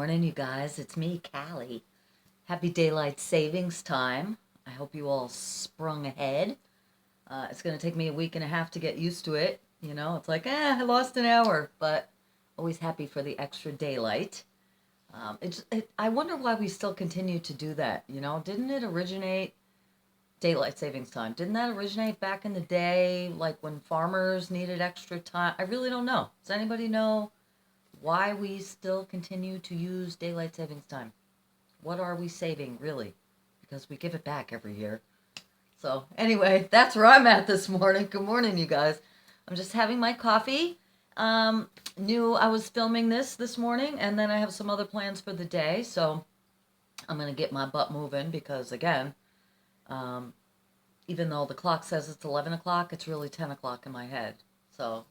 morning, you guys. It's me, Cali. Happy daylight savings time. I hope you all sprung ahead. It's going to take me a week and a half to get used to it. It's like, I lost an hour, but always happy for the extra daylight. I wonder why we still continue to do that. Didn't it originate daylight savings time? Didn't that originate back in the day, like when farmers needed extra time? I really don't know. Does anybody know why we still continue to use daylight savings time? What are we saving, really? Because we give it back every year. So, anyway, that's where I'm at this morning. Good morning, you guys. I'm just having my coffee. Knew I was filming this morning, and then I have some other plans for the day. So, I'm going to get my butt moving because, again, um, even though the clock says it's 11 o'clock, it's really 10 o'clock in my head. So,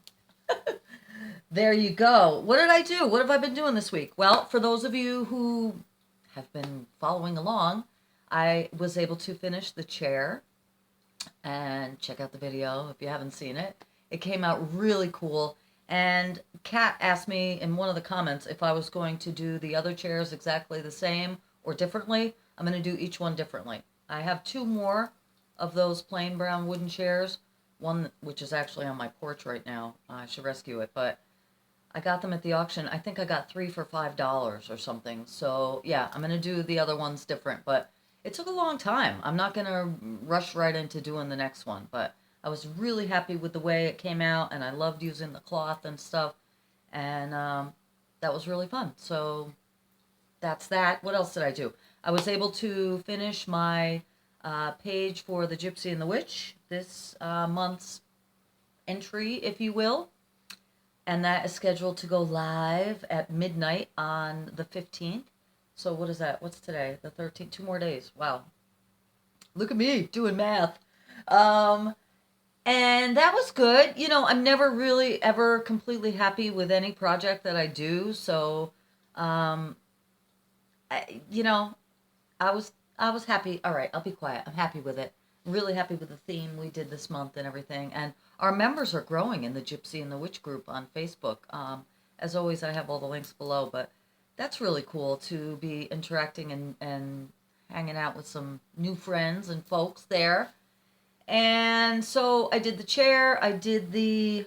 there you go. What did I do? What have I been doing this week? Well, for those of you who have been following along, I was able to finish the chair, and check out the video if you haven't seen it. It came out really cool. And Kat asked me in one of the comments if I was going to do the other chairs exactly the same or differently. I'm going to do each one differently. I have two more of those plain brown wooden chairs. One which is actually on my porch right now. I should rescue it, but I got them at the auction. I think I got three for $5 or something. So yeah, I'm gonna do the other ones different, but it took a long time. I'm not gonna rush right into doing the next one, but I was really happy with the way it came out, and I loved using the cloth and stuff, and that was really fun. So that's that. What else did I do? I was able to finish my page for the Gypsy and the Witch, this month's entry, if you will. And that is scheduled to go live at midnight on the 15th. So what is that? What's today? The 13th. 2 more days. Wow. Look at me doing math. Um, and that was good. I'm never really ever completely happy with any project that I do. So, um, I, you know, I was happy. All right, I'll be quiet. I'm happy with it. I'm really happy with the theme we did this month and everything. And our members are growing in the Gypsy and the Witch group on Facebook. As always, I have all the links below, but that's really cool to be interacting and hanging out with some new friends and folks there. And so I did the chair, I did the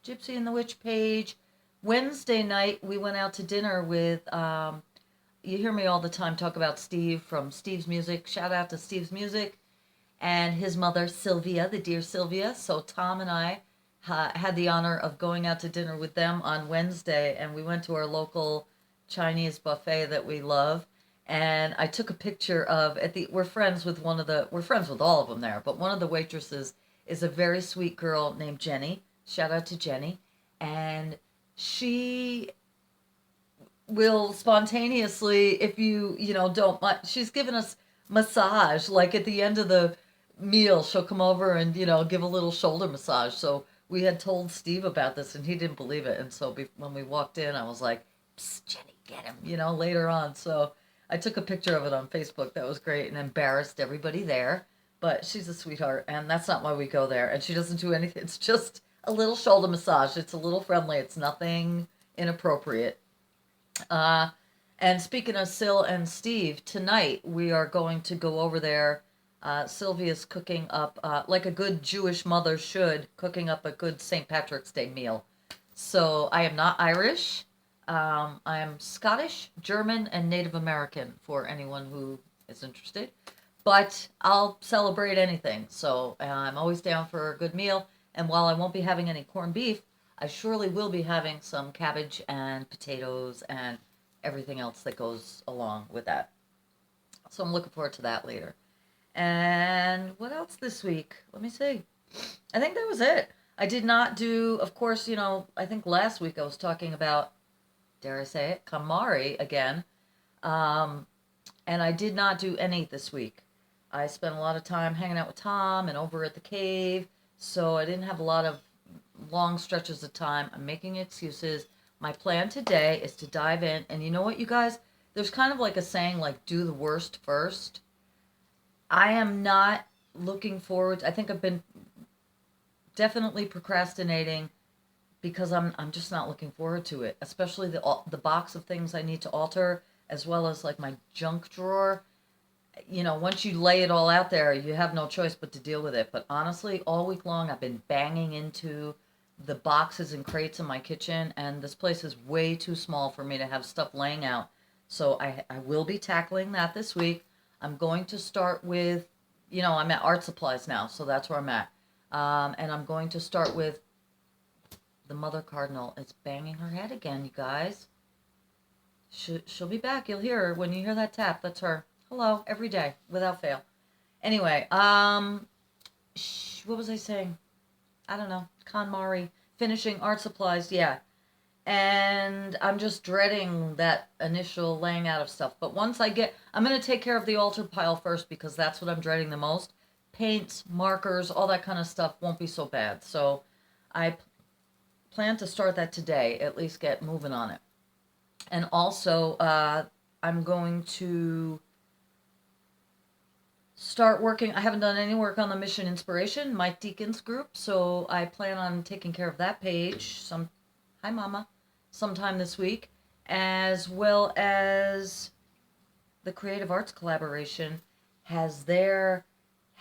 Gypsy and the Witch page. Wednesday night, we went out to dinner with you hear me all the time talk about Steve from Steve's Music. Shout out to Steve's Music and his mother, Sylvia, the dear Sylvia. So Tom and I had the honor of going out to dinner with them on Wednesday, and we went to our local Chinese buffet that we love. And I took a picture of we're friends with we're friends with all of them there, but one of the waitresses is a very sweet girl named Jenny. Shout out to Jenny. And she will spontaneously, if don't mind, she's given us massage, like at the end of the meal she'll come over and give a little shoulder massage. So we had told Steve about this and he didn't believe it, and so when we walked in I was like, psst, Jenny, get him, later on. So I took a picture of it on Facebook. That was great, and embarrassed everybody there, but she's a sweetheart, and that's not why we go there. And she doesn't do anything. It's just a little shoulder massage. It's a little friendly. It's nothing inappropriate. Uh, and speaking of Sil and Steve, tonight we are going to go over there. Sylvia's cooking up, like a good Jewish mother should, cooking up a good St. Patrick's Day meal. So I am not Irish. I am Scottish, German, and Native American for anyone who is interested. But I'll celebrate anything. So I'm always down for a good meal. And while I won't be having any corned beef, I surely will be having some cabbage and potatoes and everything else that goes along with that. So I'm looking forward to that later. And what else this week? Let me see. I think that was it. I did not do, of course, I think last week I was talking about, dare I say it, Kamari again. Um, and I did not do any this week. I spent a lot of time hanging out with Tom and over at the cave, so I didn't have a lot of long stretches of time. I'm making excuses. My plan today is to dive in, and you know what, you guys? There's kind of like a saying, like, do the worst first. I am not looking forward. I think I've been definitely procrastinating because I'm just not looking forward to it, especially the box of things I need to alter, as well as like my junk drawer. You know, once you lay it all out there, you have no choice but to deal with it. But honestly, all week long, I've been banging into the boxes and crates in my kitchen, and this place is way too small for me to have stuff laying out. So I will be tackling that this week. I'm going to start with, you know, I'm at art supplies now, so that's where I'm at. And I'm going to start with the mother cardinal. It's banging her head again, you guys. She'll be back. You'll hear her when you hear that tap. That's her. Hello, every day, without fail. Anyway, what was I saying? I don't know. KonMari, finishing art supplies, yeah. And I'm just dreading that initial laying out of stuff. But once I'm going to take care of the altar pile first because that's what I'm dreading the most. Paints, markers, all that kind of stuff won't be so bad. So I plan to start that today, at least get moving on it. And also, I'm going to start working. I haven't done any work on the Mission Inspiration, Mike Deacon's group, so I plan on taking care of that page hi mama, sometime this week, as well as the Creative Arts Collaboration has their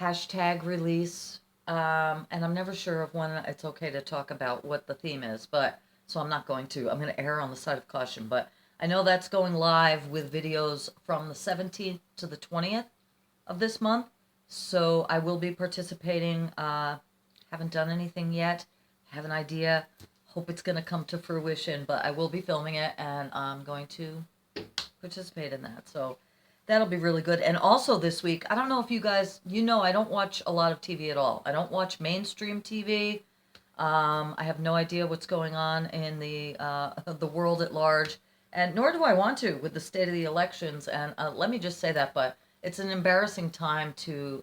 hashtag release, and I'm never sure of when it's okay to talk about what the theme is, but so I'm not going to. I'm going to err on the side of caution, but I know that's going live with videos from the 17th to the 20th of this month, so I will be participating. Haven't done anything yet, have an idea, hope it's going to come to fruition, but I will be filming it and I'm going to participate in that, so that'll be really good. And also this week, I don't know if you guys, you know, I don't watch a lot of TV at all. I don't watch mainstream TV. I have no idea what's going on in the world at large, and nor do I want to with the state of the elections. And let me just say that, but it's an embarrassing time to.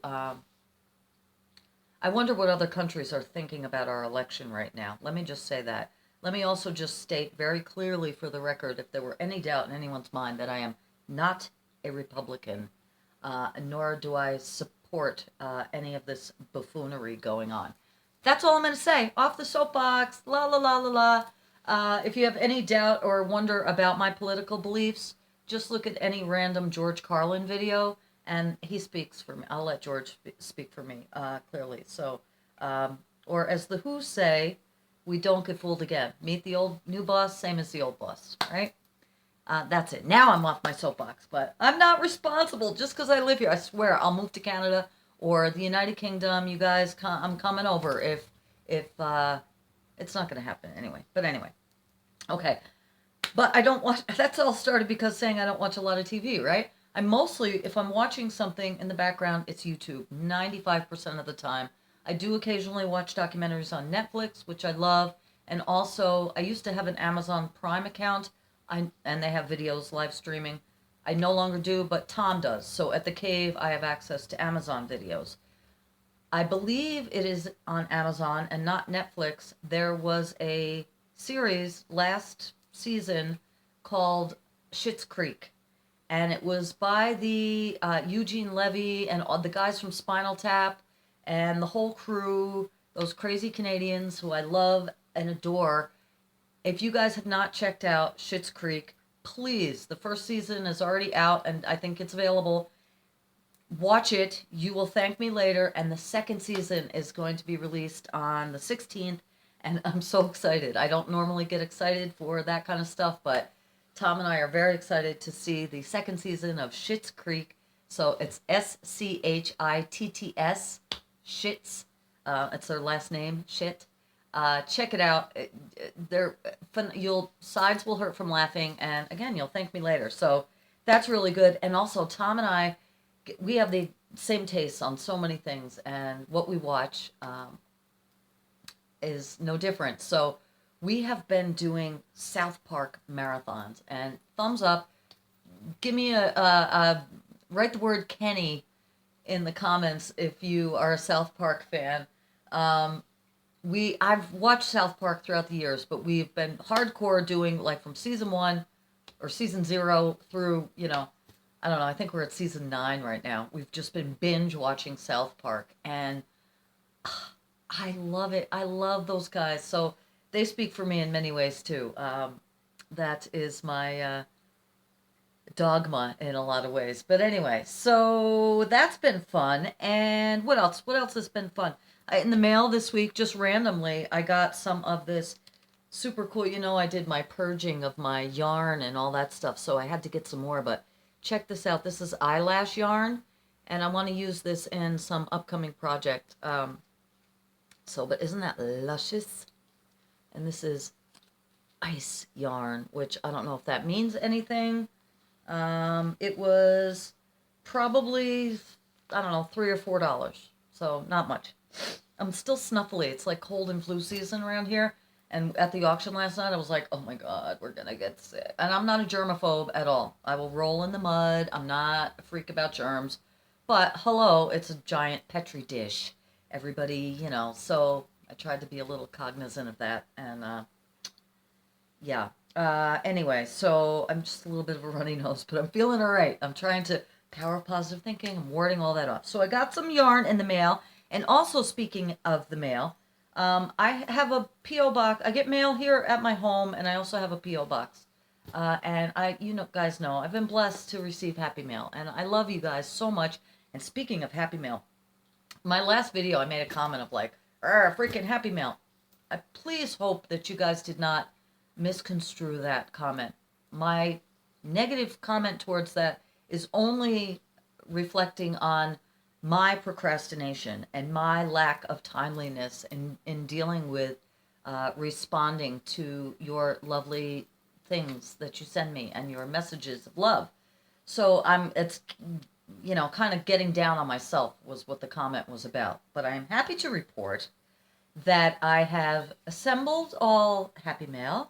I wonder what other countries are thinking about our election right now. Let me just say that. Let me also just state very clearly for the record, if there were any doubt in anyone's mind, that I am not a Republican, nor do I support any of this buffoonery going on. That's all I'm going to say. Off the soapbox. La la la la la. If you have any doubt or wonder about my political beliefs, just look at any random George Carlin video, and he speaks for me. I'll let George speak for me clearly. So, or as the Who say, we don't get fooled again. Meet the old new boss, same as the old boss, right? That's it. Now I'm off my soapbox, but I'm not responsible just because I live here. I swear I'll move to Canada or the United Kingdom. You guys, I'm coming over if it's not going to happen anyway. But anyway, okay. But I don't watch. That's all started because saying I don't watch a lot of TV, right? I mostly, if I'm watching something in the background, it's YouTube. 95% of the time. I do occasionally watch documentaries on Netflix, which I love, and also I used to have an Amazon Prime account. And they have videos live streaming. I no longer do, but Tom does. So at the cave, I have access to Amazon videos. I believe it is on Amazon and not Netflix. There was a series last season called Schitt's Creek, and it was by the Eugene Levy and all the guys from Spinal Tap and the whole crew, those crazy Canadians who I love and adore. If you guys have not checked out Schitt's Creek, please, the first season is already out and I think it's available. Watch it. You will thank me later. And the second season is going to be released on the 16th. And I'm so excited. I don't normally get excited for that kind of stuff, but Tom and I are very excited to see the second season of Schitt's Creek. So it's Schitts, Schitt's. It's their last name, Schitt. Check it out. They're fun. Sides will hurt from laughing, and again, you'll thank me later. So that's really good. And also, Tom and I, we have the same tastes on so many things, and what we watch is no different. So we have been doing South Park marathons, and thumbs up. Give me write the word Kenny in the comments if you are a South Park fan. I've watched South Park throughout the years, but we've been hardcore doing like from season 1 or season 0 through, I don't know, I think we're at season 9 right now. We've just been binge watching South Park, and I love it. I love those guys. So they speak for me in many ways too. That is my dogma in a lot of ways. But anyway, so that's been fun. And what else? What else has been fun? In the mail this week, just randomly, I got some of this super cool. You know, I did my purging of my yarn and all that stuff, so I had to get some more. But check this out. This is eyelash yarn, and I want to use this in some upcoming project. But isn't that luscious? And this is ice yarn, which I don't know if that means anything. It was probably, I don't know, $3 or $4. So not much. I'm still snuffly. It's like cold and flu season around here. And at the auction last night, I was like, oh my God, we're going to get sick. And I'm not a germaphobe at all. I will roll in the mud. I'm not a freak about germs. But hello, it's a giant Petri dish. Everybody, so I tried to be a little cognizant of that. And yeah. Anyway, so I'm just a little bit of a runny nose, but I'm feeling all right. I'm trying to power positive thinking. I'm warding all that off. So I got some yarn in the mail. And also, speaking of the mail, I have a P.O. box. I get mail here at my home, and I also have a P.O. box. And guys know, I've been blessed to receive Happy Mail, and I love you guys so much. And speaking of Happy Mail, my last video, I made a comment of like, freaking Happy Mail. I please hope that you guys did not misconstrue that comment. My negative comment towards that is only reflecting on my procrastination and my lack of timeliness in dealing with responding to your lovely things that you send me and your messages of love. So it's kind of getting down on myself was what the comment was about. But I am happy to report that I have assembled all Happy Mail,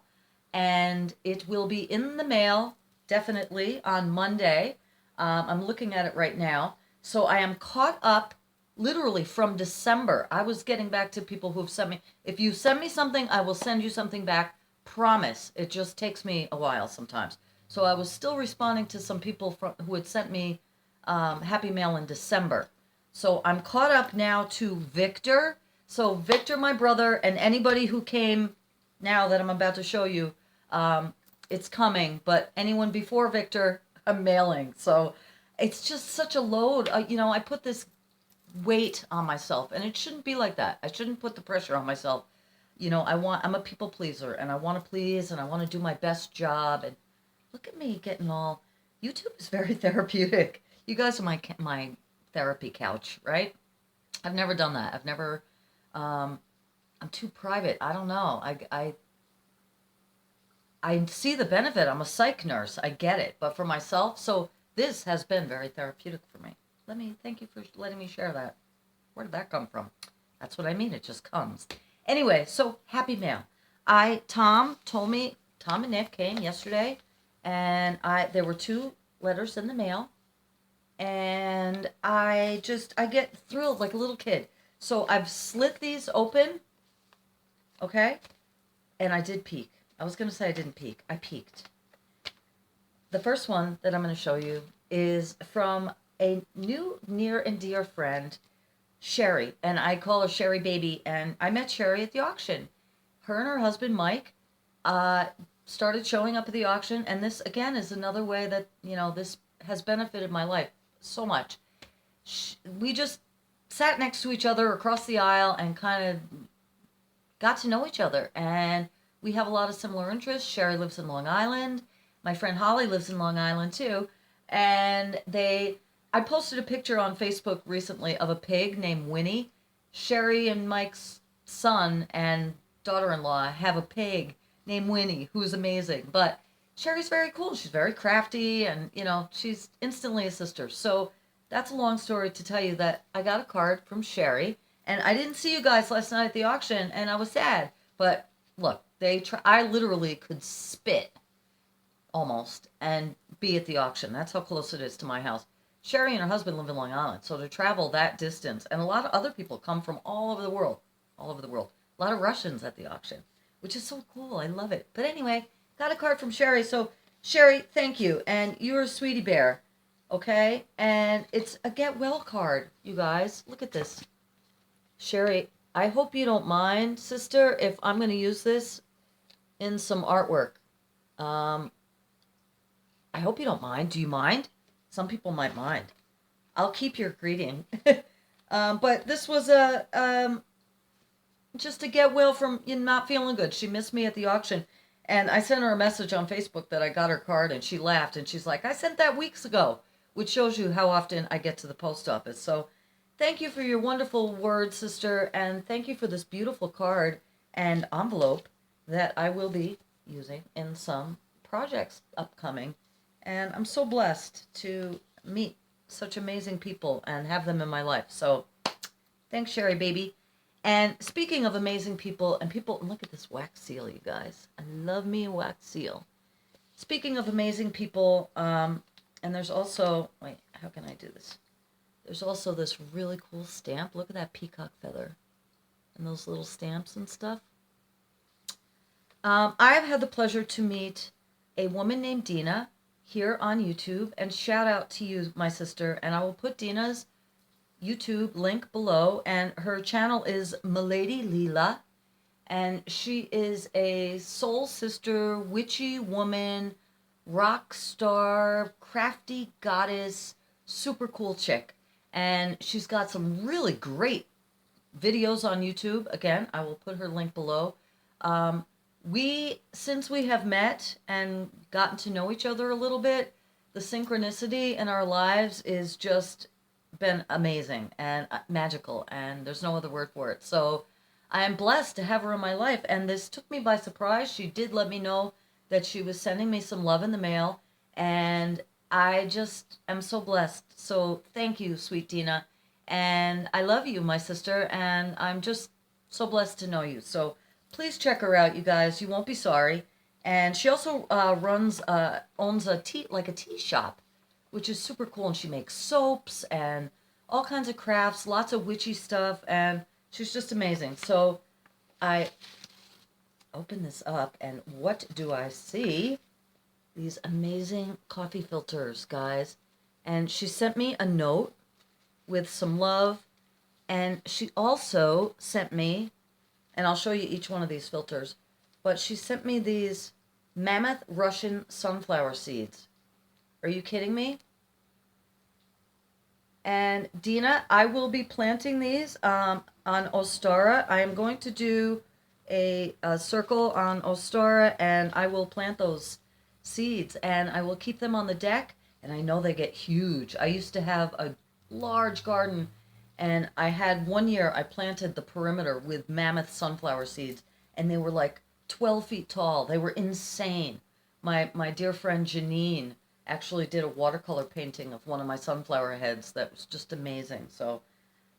and it will be in the mail definitely on Monday. I'm looking at it right now. So I am caught up literally from December. I was getting back to people who've sent me, if you send me something, I will send you something back. Promise. It just takes me a while sometimes. So I was still responding to some people who had sent me Happy Mail in December. So I'm caught up now to Victor. So Victor, my brother, and anybody who came now that I'm about to show you, it's coming. But anyone before Victor, I'm mailing. So it's just such a load. I put this weight on myself, and it shouldn't be like that. I shouldn't put the pressure on myself. I'm a people pleaser, and I want to please, and I want to do my best job. And look at me getting all. YouTube is very therapeutic. You guys are my therapy couch, right? I've never done that. I've never. I'm too private. I don't know. I see the benefit. I'm a psych nurse. I get it. But for myself, so this has been very therapeutic for me. Thank you for letting me share that. Where did that come from? That's what I mean. It just comes. Anyway, so Happy Mail. Tom and Nick came yesterday, and there were 2 letters in the mail, and I get thrilled like a little kid. So I've slit these open, okay, and I did peek. I was going to say I didn't peek. I peeked. The first one that I'm going to show you is from a new near and dear friend, Sherry, and I call her Sherry Baby, and I met Sherry at the auction. Her and her husband, Mike, started showing up at the auction, and this, again, is another way that, this has benefited my life so much. We just sat next to each other across the aisle and kind of got to know each other, and we have a lot of similar interests. Sherry lives in Long Island. My friend Holly lives in Long Island, too, and I posted a picture on Facebook recently of a pig named Winnie. Sherry and Mike's son and daughter-in-law have a pig named Winnie, who's amazing. But Sherry's very cool. She's very crafty, and, she's instantly a sister. So that's a long story to tell you that I got a card from Sherry, and I didn't see you guys last night at the auction, and I was sad. But look, I literally could spit almost and be at the auction. That's how close it is to my house. Sherry and her husband live in Long Island, so to travel that distance, and a lot of other people come from all over the world. A lot of Russians at the auction, which is so cool. I love it. But anyway, got a card from Sherry. So Sherry, thank you. And you're a sweetie bear, okay? And it's a get well card, you guys. Look at this. Sherry, I hope you don't mind, sister, if I'm going to use this in some artwork. Um, I hope you don't mind. Do you mind? Some people might mind. I'll keep your greeting. But this was just to get Will from not feeling good. She missed me at the auction. And I sent her a message on Facebook that I got her card, and she laughed. And she's like, I sent that weeks ago, which shows you how often I get to the post office. So thank you for your wonderful words, sister. And thank you for this beautiful card and envelope that I will be using in some projects upcoming. And I'm so blessed to meet such amazing people and have them in my life. So thanks, Sherry, baby. And speaking of amazing people, and look at this wax seal, you guys. I love me a wax seal. Speaking of amazing people, and there's also, wait, how can I do this? There's also this really cool stamp. Look at that peacock feather and those little stamps and stuff. I have had the pleasure to meet a woman named Dina here on YouTube, and shout out to you, my sister, and I will put Dina's YouTube link below, and her channel is Milady Leela, and she is a soul sister, witchy woman, rock star, crafty goddess, super cool chick, and she's got some really great videos on YouTube. Again, I will put her link below. Since we have met and gotten to know each other a little bit, the synchronicity in our lives is just been amazing and magical, and there's no other word for it. So I am blessed to have her in my life, and this took me by surprise. She did let me know that she was sending me some love in the mail, and I just am so blessed. So thank you, sweet Dina, and I love you, my sister, and I'm just so blessed to know you. So please check her out, you guys. You won't be sorry. And she also owns a tea shop, which is super cool. And she makes soaps and all kinds of crafts, lots of witchy stuff, and she's just amazing. So I open this up, and what do I see? These amazing coffee filters, guys. And she sent me a note with some love, and she also sent me, and I'll show you each one of these filters, but she sent me these mammoth Russian sunflower seeds. Are you kidding me? And Dina, I will be planting these on Ostara. I am going to do a circle on Ostara, and I will plant those seeds, and I will keep them on the deck, and I know they get huge. I used to have a large garden, and I had one year I planted the perimeter with mammoth sunflower seeds, and they were like 12 feet tall. They were insane. My dear friend Janine actually did a watercolor painting of one of my sunflower heads that was just amazing. So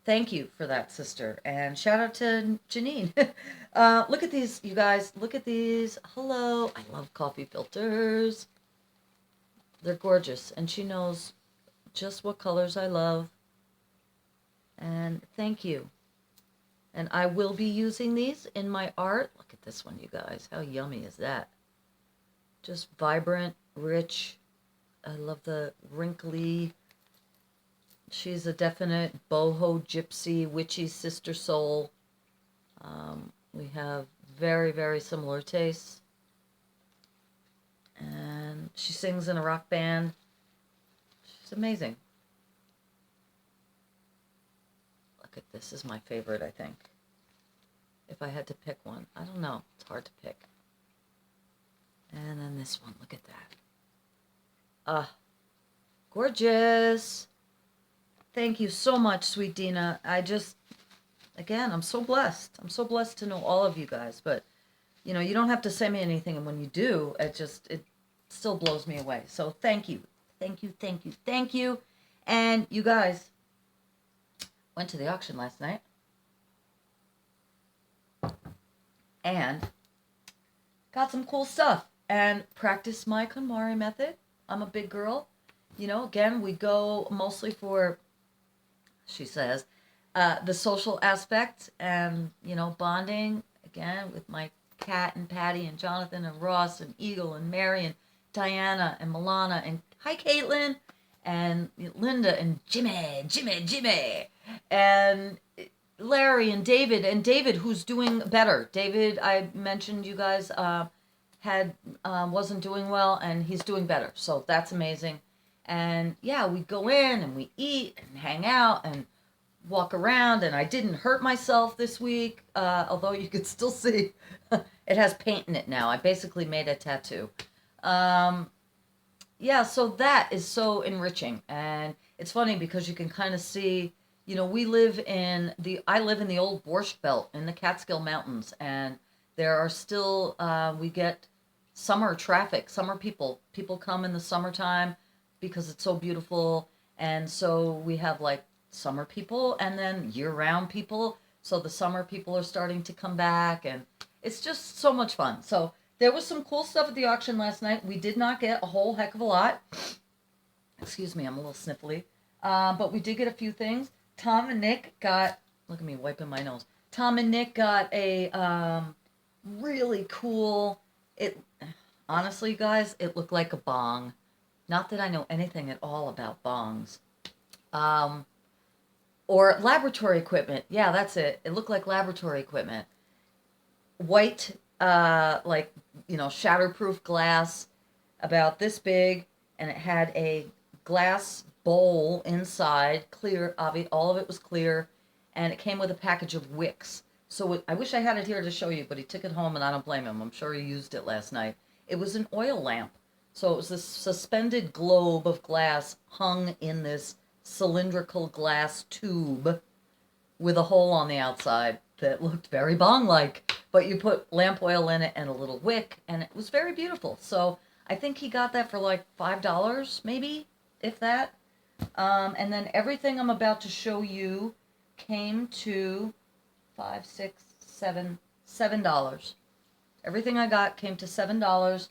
thank you for that, sister. And shout out to Janine. Look at these, you guys. Look at these. Hello. I love coffee filters. They're gorgeous. And she knows just what colors I love. And thank you. And I will be using these in my art. Look at this one, you guys. How yummy is that? Just vibrant, rich. I love the wrinkly. She's a definite boho, gypsy, witchy sister soul. We have very, very similar tastes. And she sings in a rock band. She's amazing. Look at this. Is my favorite, I think. If I had to pick one. I don't know. It's hard to pick. And then this one. Look at that. Gorgeous. Thank you so much, sweet Dina. Again, I'm so blessed. I'm so blessed to know all of you guys. But, you don't have to send me anything. And when you do, it still blows me away. So thank you. Thank you, thank you, thank you. And you guys went to the auction last night. And got some cool stuff. And practiced my KonMari method. I'm a big girl. Again, we go mostly for, she says, the social aspect and, bonding, again, with my cat and Patty and Jonathan and Ross and Eagle and Mary and Diana and Milana and hi, Caitlin, and Linda and Jimmy. And Larry and David, who's doing better. David, I mentioned you guys had wasn't doing well, and he's doing better. So that's amazing. And yeah, we go in and we eat and hang out and walk around. And I didn't hurt myself this week, although you could still see it has paint in it now. I basically made a tattoo. Um, yeah, so that is so enriching, and it's funny because you can kind of see, I live in the old Borscht Belt in the Catskill Mountains, and there are still we get summer traffic, summer people come in the summertime because it's so beautiful, and so we have like summer people and then year-round people, so the summer people are starting to come back, and it's just so much fun. So there was some cool stuff at the auction last night. We did not get a whole heck of a lot. Excuse me, I'm a little sniffly. But we did get a few things. Tom and Nick got, look at me wiping my nose. Tom and Nick got a really cool, it, honestly guys, it looked like a bong. Not that I know anything at all about bongs. Um, or laboratory equipment. Yeah, that's it. It looked like laboratory equipment. White, like, shatterproof glass about this big, and it had a glass bowl inside, clear, all of it was clear, and it came with a package of wicks. So I wish I had it here to show you, but he took it home, and I don't blame him. I'm sure he used it last night. It was an oil lamp. So it was this suspended globe of glass hung in this cylindrical glass tube with a hole on the outside that looked very bong-like. But you put lamp oil in it and a little wick, and it was very beautiful. So I think he got that for like $5, maybe, if that. And then everything I'm about to show you came to five, six, $7. Everything I got came to $7,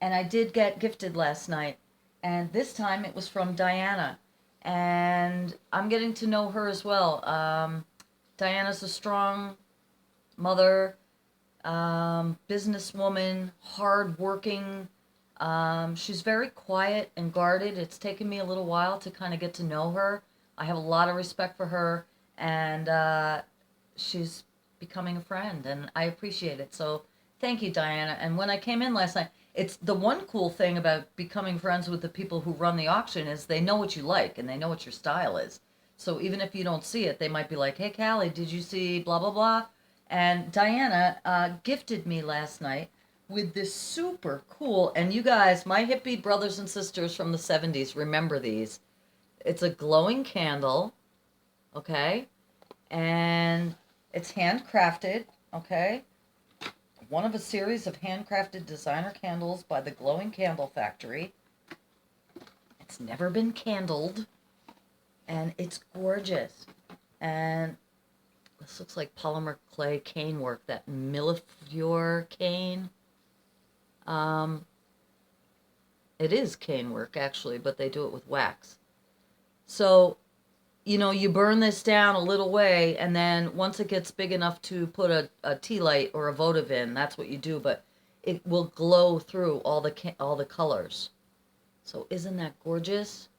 and I did get gifted last night. And this time it was from Diana, and I'm getting to know her as well. Diana's a strong mother, businesswoman, hardworking. She's very quiet and guarded. It's taken me a little while to kind of get to know her. I have a lot of respect for her, and she's becoming a friend, and I appreciate it. So thank you, Diana. And when I came in last night, it's the one cool thing about becoming friends with the people who run the auction is they know what you like and they know what your style is. So even if you don't see it, they might be like, hey, Callie, did you see blah, blah, blah? And Diana gifted me last night with this super cool, and you guys, my hippie brothers and sisters from the 70s, remember these. It's a glowing candle, okay? And it's handcrafted, okay? One of a series of handcrafted designer candles by the Glowing Candle Factory. It's never been candled, and it's gorgeous. And this looks like polymer clay cane work, that millefleur cane. It is cane work, actually, but they do it with wax. So, you burn this down a little way, and then once it gets big enough to put a tea light or a votive in, that's what you do, but it will glow through all the colors. So isn't that gorgeous?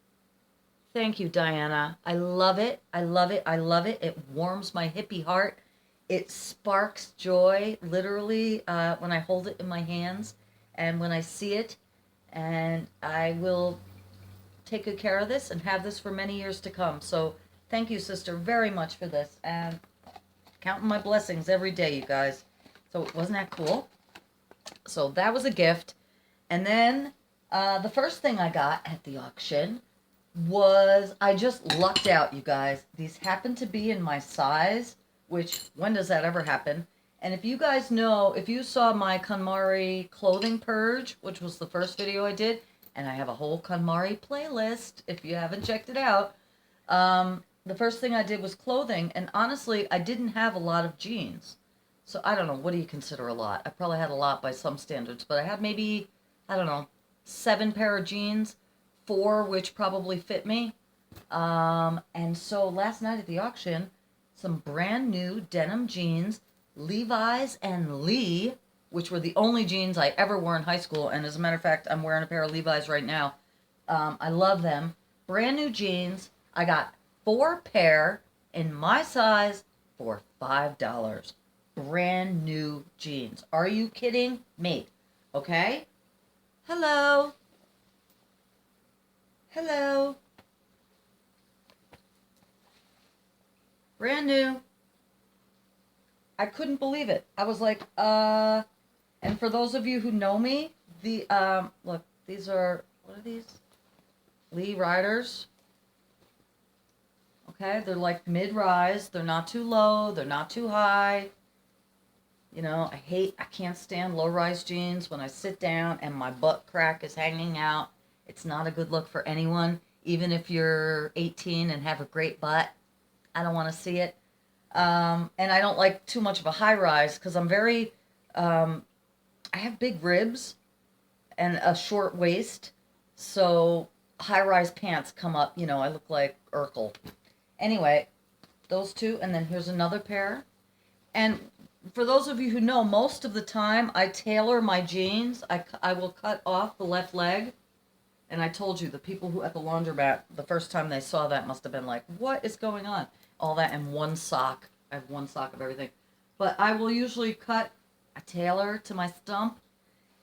Thank you, Diana. I love it. I love it. I love it. It warms my hippie heart. It sparks joy, literally, when I hold it in my hands and when I see it. And I will take good care of this and have this for many years to come. So thank you, sister, very much for this. And counting my blessings every day, you guys. So wasn't that cool? So that was a gift. And then the first thing I got at the auction was, I just lucked out, you guys. These happen to be in my size, which, when does that ever happen? And if you guys know, if you saw my KonMari clothing purge, which was the first video I did, and I have a whole KonMari playlist if you haven't checked it out, the first thing I did was clothing, and honestly, I didn't have a lot of jeans. So I don't know, what do you consider a lot? I probably had a lot by some standards, but I had maybe, I don't know, 7 pair of jeans, 4 which probably fit me. And so last night at the auction, some brand new denim jeans, Levi's and Lee, which were the only jeans I ever wore in high school. And as a matter of fact, I'm wearing a pair of Levi's right now. I love them. Brand new jeans. I got 4 pair in my size for $5. Brand new jeans. Are you kidding me? Okay? Hello. Hello. Brand new. I couldn't believe it. I was like, and for those of you who know me, look, these are, what are these? Lee Riders. Okay, they're like mid-rise. They're not too low. They're not too high. You know, I can't stand low-rise jeans when I sit down and my butt crack is hanging out. It's not a good look for anyone, even if you're 18 and have a great butt. I don't want to see it. And I don't like too much of a high-rise because I'm very, I have big ribs and a short waist. So high-rise pants come up, you know, I look like Urkel. Anyway, those two, and then here's another pair. And for those of you who know, most of the time I tailor my jeans. I will cut off the left leg. And I told you, the people who at the laundromat, the first time they saw that must have been like, what is going on? All that in one sock. I have one sock of everything. But I will usually cut a tailor to my stump.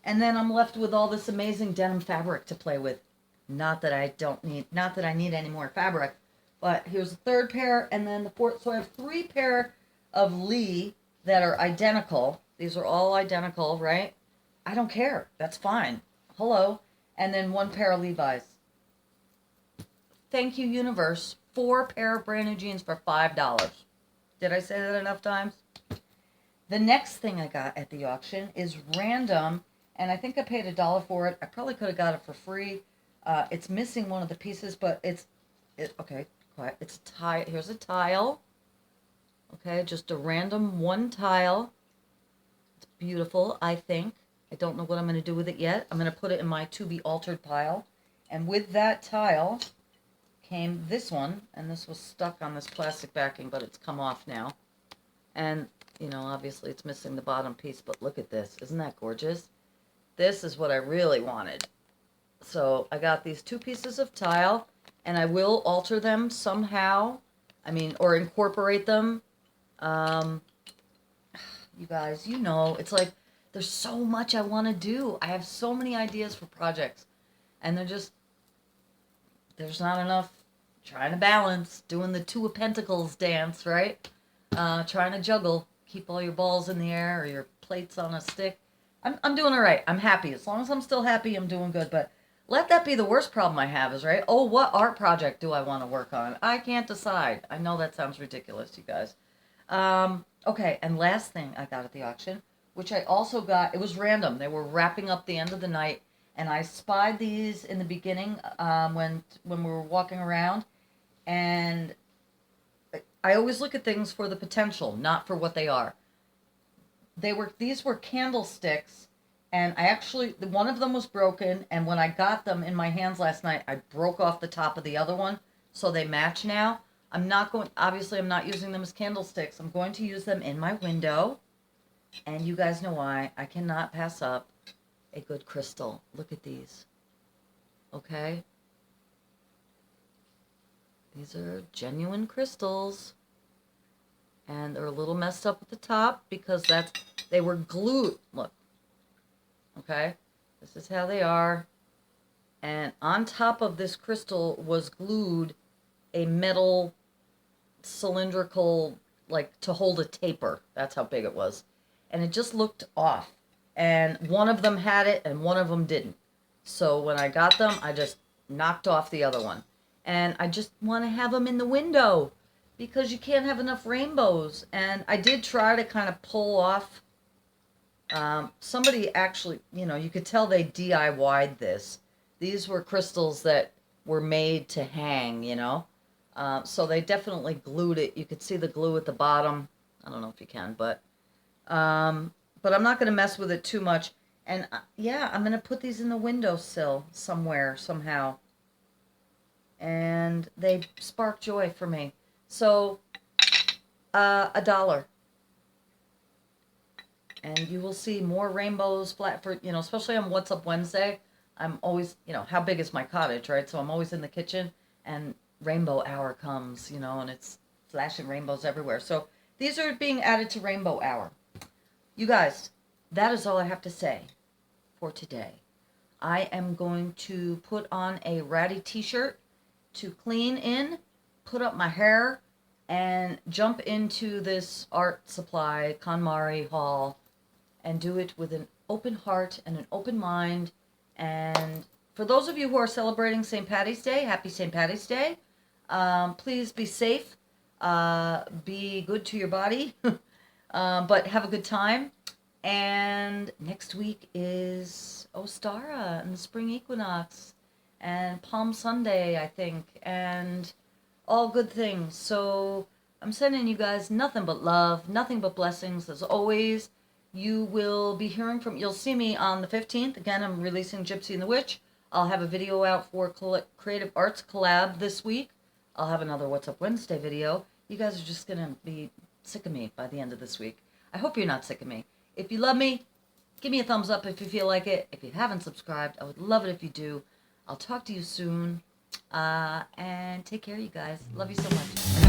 And then I'm left with all this amazing denim fabric to play with. Not that I need any more fabric. But here's the third pair, and then the fourth. So I have 3 pair of Lee that are identical. These are all identical, right? I don't care. That's fine. Hello. And then 1 pair of Levi's. Thank you, universe. 4 pair of brand new jeans for $5. Did I say that enough times? The next thing I got at the auction is random, and I think I paid $1 for it. I probably could have got it for free. It's missing one of the pieces, but okay, quiet. It's a tile. Here's a tile. Okay, just a random 1 tile. It's beautiful, I think. I don't know what I'm going to do with it yet. I'm going to put it in my to be altered pile. And with that tile came this one, and this was stuck on this plastic backing, but it's come off now. And, you know, obviously it's missing the bottom piece, but look at this. Isn't that gorgeous? This is what I really wanted. So I got these 2 pieces of tile, and I will alter them somehow. I mean, or incorporate them. You guys, you know, it's like there's so much I want to do. I have so many ideas for projects, and there's not enough. Trying to balance, doing the 2 of Pentacles dance, right? Trying to juggle, keep all your balls in the air or your plates on a stick. I'm doing all right. I'm happy. As long as I'm still happy, I'm doing good. But let that be the worst problem I have is, right? Oh, what art project do I want to work on? I can't decide. I know that sounds ridiculous, you guys. Okay, and last thing I got at the auction, which I also got, it was random. They were wrapping up the end of the night, and I spied these in the beginning when we were walking around, and I always look at things for the potential, not for what they are. These were candlesticks, and one of them was broken, and when I got them in my hands last night, I broke off the top of the other one, so they match now. Obviously I'm not using them as candlesticks. I'm going to use them in my window, and you guys know why. I cannot pass up a good crystal. Look at these. Okay? These are genuine crystals. And they're a little messed up at the top because they were glued. Look. Okay? This is how they are. And on top of this crystal was glued a metal cylindrical, like to hold a taper. That's how big it was. And it just looked off. And one of them had it and one of them didn't. So when I got them, I just knocked off the other one. And I just want to have them in the window because you can't have enough rainbows. And I did try to kind of pull off. Somebody actually, you know, you could tell they DIY'd this. These were crystals that were made to hang, you know. So they definitely glued it. You could see the glue at the bottom. I don't know if you can, but I'm not going to mess with it too much. And yeah, I'm going to put these in the windowsill somewhere, somehow. And they spark joy for me. So, $1. And you will see more rainbows flat for, you know, especially on What's Up Wednesday. I'm always, you know, how big is my cottage, right? So I'm always in the kitchen and rainbow hour comes, you know, and it's flashing rainbows everywhere. So These are being added to Rainbow Hour. You guys, that is all I have to say for today. I am going to put on a ratty t-shirt to clean in, put up my hair, and jump into this art supply KonMari haul and do it with an open heart and an open mind. And for those of you who are celebrating St. Paddy's Day, happy St. Paddy's Day. Please be safe, be good to your body, but have a good time. And next week is Ostara and the spring equinox and Palm Sunday, I think, and all good things. So I'm sending you guys nothing but love, nothing but blessings. As always, you will be hearing from, you'll see me on the 15th. Again, I'm releasing Gypsy and the Witch. I'll have a video out for Creative Arts Collab this week. I'll have another What's Up Wednesday video. You guys are just going to be sick of me by the end of this week. I hope you're not sick of me. If you love me, give me a thumbs up if you feel like it. If you haven't subscribed, I would love it if you do. I'll talk to you soon. And take care, you guys. Love you so much.